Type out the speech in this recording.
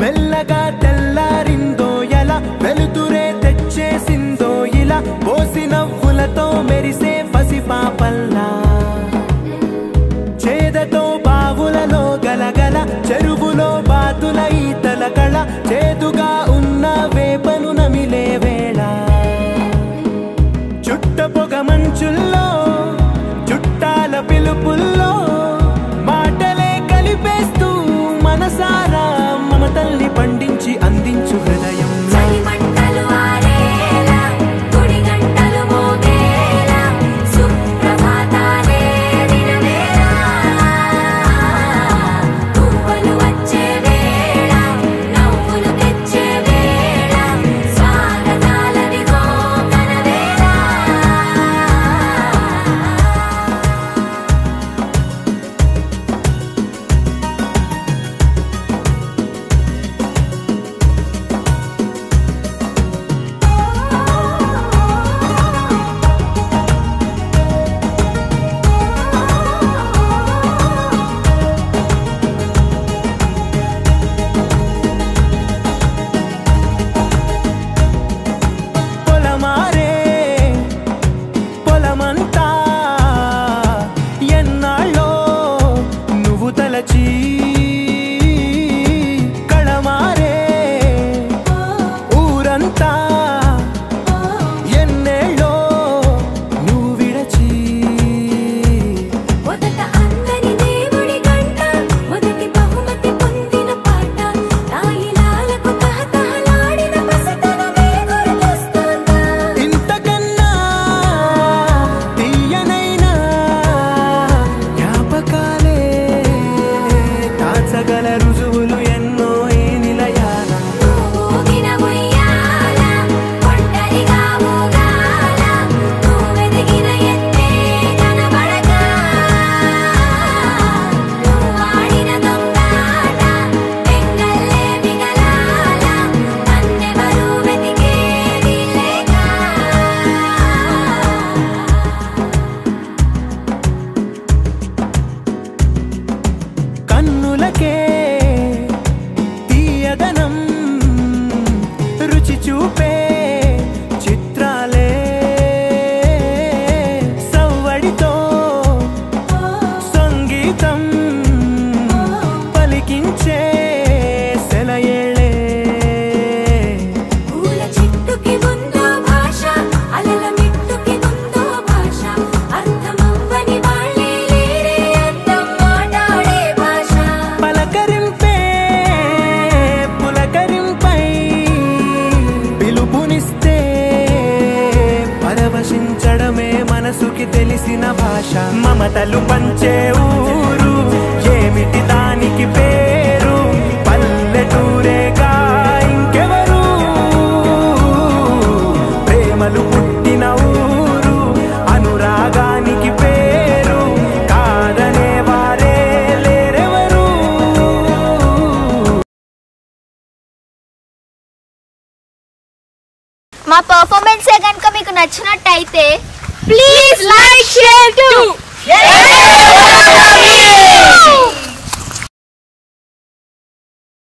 మెల్లగా తెల్లారిందో ఎలా వెలుతురే తెచ్చేసిందో ఇలా పోసి నవ్వులతో మెరిసే పసిపాపల్లా చేదతో బావులలో గలగల చెరువులో బాతుల ఈతల కళ చేదుగా ఉన్న వేపను నమిలే వేళ చుట్ట పొగ మంచుల్లో చుట్టాల పిలుపుల్లో మాటలే కలిపేస్తూ మనసారా మమతల్ని పండించి అందించు హృదయం కళమారే ఊరంతా ఎన్నేళ్ళో నువ్వు విడచి మొదట అందరి దేవుడి గంట మొదటి బహుమతి పొందిన పాట తాయిలాలకు తహతహలాడిన పసితనమే గుర్తొస్తుందా ఇంతకన్నా తీయనైనా జ్ఞాపకాలే తాచగల రుజువులు ఎన్నో ఈ నిలయాల ఊగిన ఉయ్యాల ఒంటరిగా ఊగాల నువ్వెదిగిన ఎత్తే కనబడక నువ్వాడిన దొంగాట పెంగల్లే మిగలాల నన్నెవరూ వెతికేది లేక కన్నులకే తీయదనం రుచి చూపే చిత్రాలే సవ్వడితో సంగీతం పలికించే సెలయేళే పూల చెట్టుకి ఉందో భాష అలల మిట్టుకి ఉందో భాష అర్థమవ్వని వాళ్ళే లేరే అర్థం మాట్లాడే భాష పలకరింపే పులకరింపై పిలుపునిస్తే పరవశించడమే మనసుకి తెలిసిన భాష మమతలు పంచే ఊరు ఏమిటి దానికి పేరు పల్లెటూరేగా ఇంకెవరు ప్రేమలు పుట్టిన ఊరు అనురాగానికి పేరు కాదనే వారే లేరెవరు మా పర్ఫార్మెన్స్ కనుక మీకు నచ్చినట్టయితే ప్లీజ్ లైక్ షేర్ టు